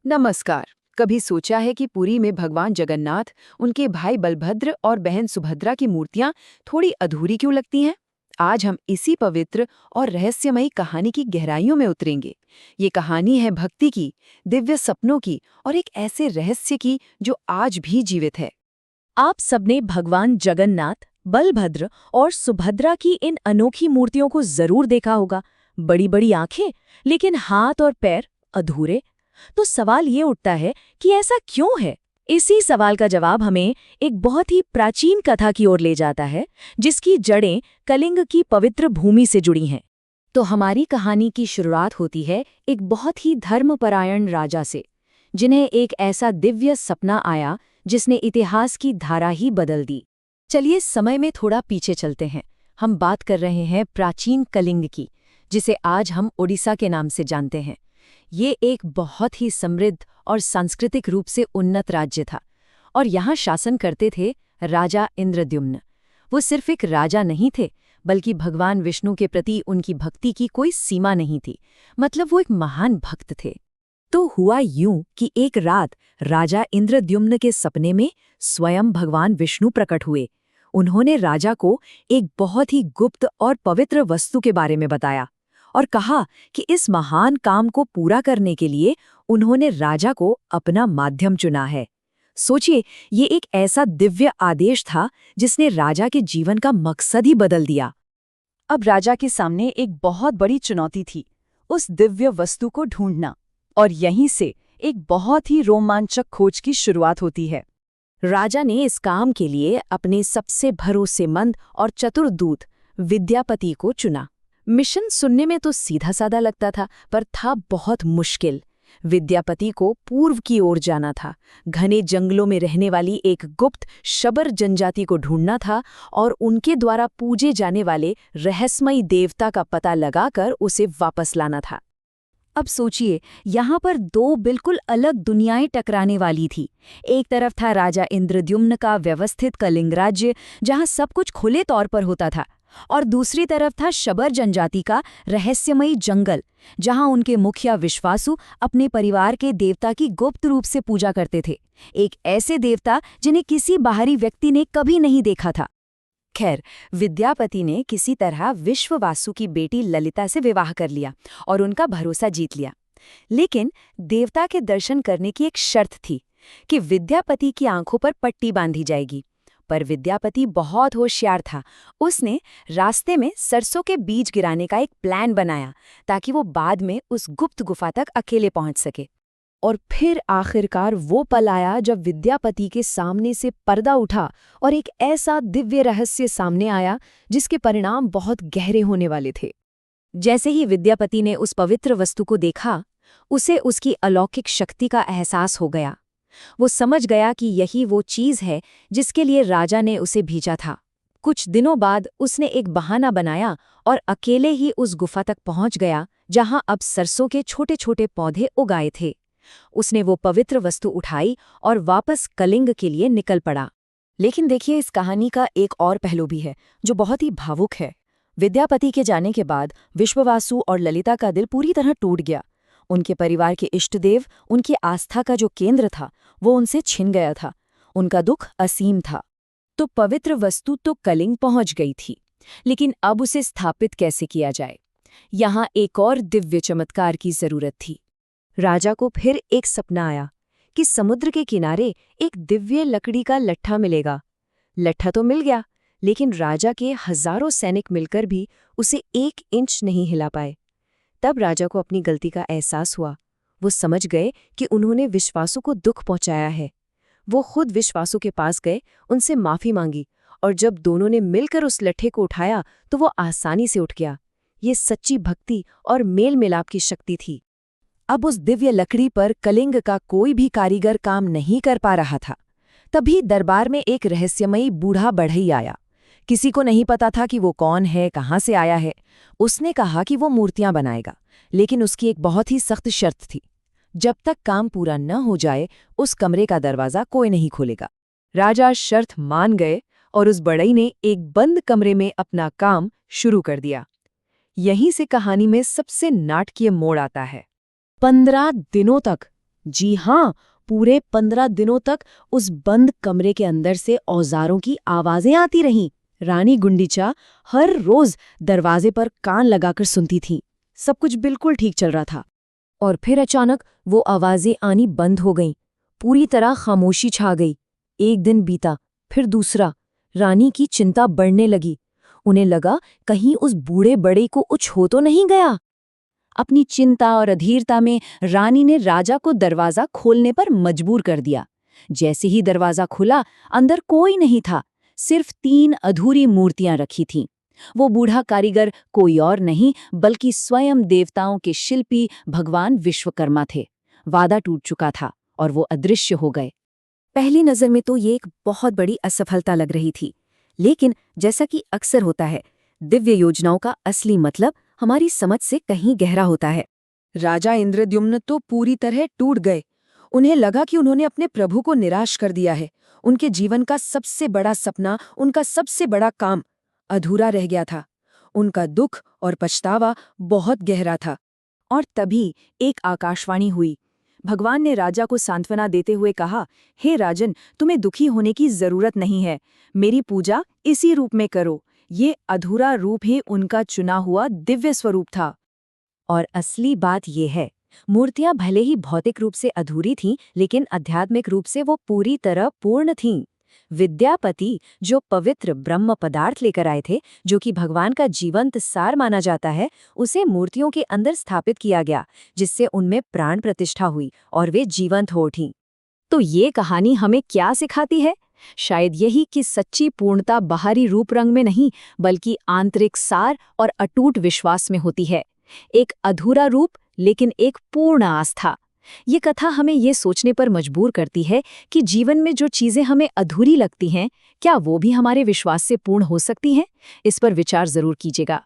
नमस्कार। कभी सोचा है कि पुरी में भगवान जगन्नाथ, उनके भाई बलभद्र और बहन सुभद्रा की मूर्तियां थोड़ी अधूरी क्यों लगती हैं? आज हम इसी पवित्र और रहस्यमयी कहानी की गहराइयों में उतरेंगे। ये कहानी है भक्ति की, दिव्य सपनों की और एक ऐसे रहस्य की जो आज भी जीवित है। आप सबने भगवान जगन्नाथ, बलभद्र और सुभद्रा की इन अनोखी मूर्तियों को जरूर देखा होगा। बड़ी बड़ी आंखें, लेकिन हाथ और पैर अधूरे। तो सवाल ये उठता है कि ऐसा क्यों है? इसी सवाल का जवाब हमें एक बहुत ही प्राचीन कथा की ओर ले जाता है, जिसकी जड़ें कलिंग की पवित्र भूमि से जुड़ी हैं। तो हमारी कहानी की शुरुआत होती है एक बहुत ही धर्मपरायण राजा से, जिन्हें एक ऐसा दिव्य सपना आया जिसने इतिहास की धारा ही बदल दी। चलिए समय में थोड़ा पीछे चलते हैं। हम बात कर रहे हैं प्राचीन कलिंग की, जिसे आज हम ओडिशा के नाम से जानते हैं। ये एक बहुत ही समृद्ध और सांस्कृतिक रूप से उन्नत राज्य था, और यहाँ शासन करते थे राजा इंद्रद्युम्न। वो सिर्फ एक राजा नहीं थे, बल्कि भगवान विष्णु के प्रति उनकी भक्ति की कोई सीमा नहीं थी। मतलब वो एक महान भक्त थे। तो हुआ यूं कि एक रात राजा इंद्रद्युम्न के सपने में स्वयं भगवान विष्णु प्रकट हुए। उन्होंने राजा को एक बहुत ही गुप्त और पवित्र वस्तु के बारे में बताया और कहा कि इस महान काम को पूरा करने के लिए उन्होंने राजा को अपना माध्यम चुना है। सोचिए, ये एक ऐसा दिव्य आदेश था जिसने राजा के जीवन का मकसद ही बदल दिया। अब राजा के सामने एक बहुत बड़ी चुनौती थी, उस दिव्य वस्तु को ढूंढना। और यहीं से एक बहुत ही रोमांचक खोज की शुरुआत होती है। राजा ने इस काम के लिए अपने सबसे भरोसेमंद और चतुर दूत विद्यापति को चुना। मिशन सुनने में तो सीधा साधा लगता था, पर था बहुत मुश्किल। विद्यापति को पूर्व की ओर जाना था, घने जंगलों में रहने वाली एक गुप्त शबर जनजाति को ढूंढना था और उनके द्वारा पूजे जाने वाले रहस्यमयी देवता का पता लगाकर उसे वापस लाना था। अब सोचिए, यहाँ पर दो बिल्कुल अलग दुनियाएं टकराने वाली थी। एक तरफ था राजा इंद्रद्युम्न का व्यवस्थित कलिंग राज्य, जहाँ सब कुछ खुले तौर पर होता था, और दूसरी तरफ था शबर जनजाति का रहस्यमयी जंगल, जहाँ उनके मुखिया विश्वासु अपने परिवार के देवता की गुप्त रूप से पूजा करते थे। एक ऐसे देवता जिन्हें किसी बाहरी व्यक्ति ने कभी नहीं देखा था। खैर, विद्यापति ने किसी तरह विश्ववासु की बेटी ललिता से विवाह कर लिया और उनका भरोसा जीत लिया। लेकिन देवता के दर्शन करने की एक शर्त थी कि विद्यापति की आंखों पर पट्टी बांधी जाएगी। पर विद्यापति बहुत होशियार था। उसने रास्ते में सरसों के बीज गिराने का एक प्लान बनाया, ताकि वो बाद में उस गुप्त गुफा तक अकेले पहुंच सके। और फिर आखिरकार वो पल आया जब विद्यापति के सामने से पर्दा उठा और एक ऐसा दिव्य रहस्य सामने आया जिसके परिणाम बहुत गहरे होने वाले थे। जैसे ही विद्यापति ने उस पवित्र वस्तु को देखा, उसे उसकी अलौकिक शक्ति का एहसास हो गया। वो समझ गया कि यही वो चीज़ है जिसके लिए राजा ने उसे भेजा था। कुछ दिनों बाद उसने एक बहाना बनाया और अकेले ही उस गुफा तक पहुंच गया, जहां अब सरसों के छोटे छोटे पौधे उगाए थे। उसने वो पवित्र वस्तु उठाई और वापस कलिंग के लिए निकल पड़ा। लेकिन देखिए, इस कहानी का एक और पहलू भी है जो बहुत ही भावुक है। विद्यापति के जाने के बाद विश्ववासु और ललिता का दिल पूरी तरह टूट गया। उनके परिवार के इष्टदेव, उनकी आस्था का जो केंद्र था, वो उनसे छिन गया था। उनका दुख असीम था। तो पवित्र वस्तु तो कलिंग पहुंच गई थी, लेकिन अब उसे स्थापित कैसे किया जाए? यहाँ एक और दिव्य चमत्कार की जरूरत थी। राजा को फिर एक सपना आया कि समुद्र के किनारे एक दिव्य लकड़ी का लट्ठा मिलेगा। लट्ठा तो मिल गया, लेकिन राजा के हजारों सैनिक मिलकर भी उसे 1 इंच नहीं हिला पाए। तब राजा को अपनी गलती का एहसास हुआ। वो समझ गए कि उन्होंने विश्वासु को दुख पहुंचाया है। वो खुद विश्वासु के पास गए, उनसे माफी मांगी, और जब दोनों ने मिलकर उस लट्ठे को उठाया तो वो आसानी से उठ गया। ये सच्ची भक्ति और मेल मिलाप की शक्ति थी। अब उस दिव्य लकड़ी पर कलिंग का कोई भी कारीगर काम नहीं कर पा रहा था। तभी दरबार में एक रहस्यमयी बूढ़ा बढ़ई आया। किसी को नहीं पता था कि वो कौन है, कहाँ से आया है। उसने कहा कि वो मूर्तियां बनाएगा, लेकिन उसकी एक बहुत ही सख्त शर्त थी। जब तक काम पूरा न हो जाए, उस कमरे का दरवाज़ा कोई नहीं खोलेगा। राजा शर्त मान गए और उस बढ़ई ने एक बंद कमरे में अपना काम शुरू कर दिया। यहीं से कहानी में सबसे नाटकीय मोड़ आता है। 15 दिनों तक जी हाँ, पूरे 15 दिनों तक उस बंद कमरे के अंदर से औजारों की आवाजें आती रहीं। रानी गुंडीचा हर रोज दरवाजे पर कान लगाकर सुनती थी। सब कुछ बिल्कुल ठीक चल रहा था। और फिर अचानक वो आवाजें आनी बंद हो गईं। पूरी तरह खामोशी छा गई। एक दिन बीता, फिर दूसरा। रानी की चिंता बढ़ने लगी। उन्हें लगा कहीं उस बूढ़े बड़े को कुछ हो तो नहीं गया। अपनी चिंता और अधीरता में रानी ने राजा को दरवाजा खोलने पर मजबूर कर दिया। जैसे ही दरवाजा खुला, अंदर कोई नहीं था, सिर्फ 3 अधूरी मूर्तियां रखी थीं। वो बूढ़ा कारीगर कोई और नहीं बल्कि स्वयं देवताओं के शिल्पी भगवान विश्वकर्मा थे। वादा टूट चुका था और वो अदृश्य हो गए। पहली नजर में तो ये एक बहुत बड़ी असफलता लग रही थी, लेकिन जैसा कि अक्सर होता है, दिव्य योजनाओं का असली मतलब हमारी समझ से कहीं गहरा होता है। राजा इंद्रद्युम्न तो पूरी तरह टूट गए। उन्हें लगा कि उन्होंने अपने प्रभु को निराश कर दिया है। उनके जीवन का सबसे बड़ा सपना, उनका सबसे बड़ा काम अधूरा रह गया था। उनका दुख और पछतावा बहुत गहरा था। और तभी एक आकाशवाणी हुई। भगवान ने राजा को सांत्वना देते हुए कहा, हे राजन, तुम्हें दुखी होने की जरूरत नहीं है। मेरी पूजा इसी रूप में करो। ये अधूरा रूप ही उनका चुना हुआ दिव्य स्वरूप था। और असली बात ये है, मूर्तियां भले ही भौतिक रूप से अधूरी थीं, लेकिन आध्यात्मिक रूप से वो पूरी तरह पूर्ण थीं। विद्यापति जो पवित्र ब्रह्म पदार्थ लेकर आए थे, जो कि भगवान का जीवंत सार माना जाता है, उसे मूर्तियों के अंदर स्थापित किया गया, जिससे उनमें प्राण प्रतिष्ठा हुई और वे जीवंत हो उठीं। तो ये कहानी हमें क्या सिखाती है? शायद यही कि सच्ची पूर्णता बाहरी रूप रंग में नहीं, बल्कि आंतरिक सार और अटूट विश्वास में होती है। एक अधूरा रूप, लेकिन एक पूर्ण आस्था। ये कथा हमें ये सोचने पर मजबूर करती है कि जीवन में जो चीजें हमें अधूरी लगती हैं, क्या वो भी हमारे विश्वास से पूर्ण हो सकती हैं? इस पर विचार जरूर कीजिएगा।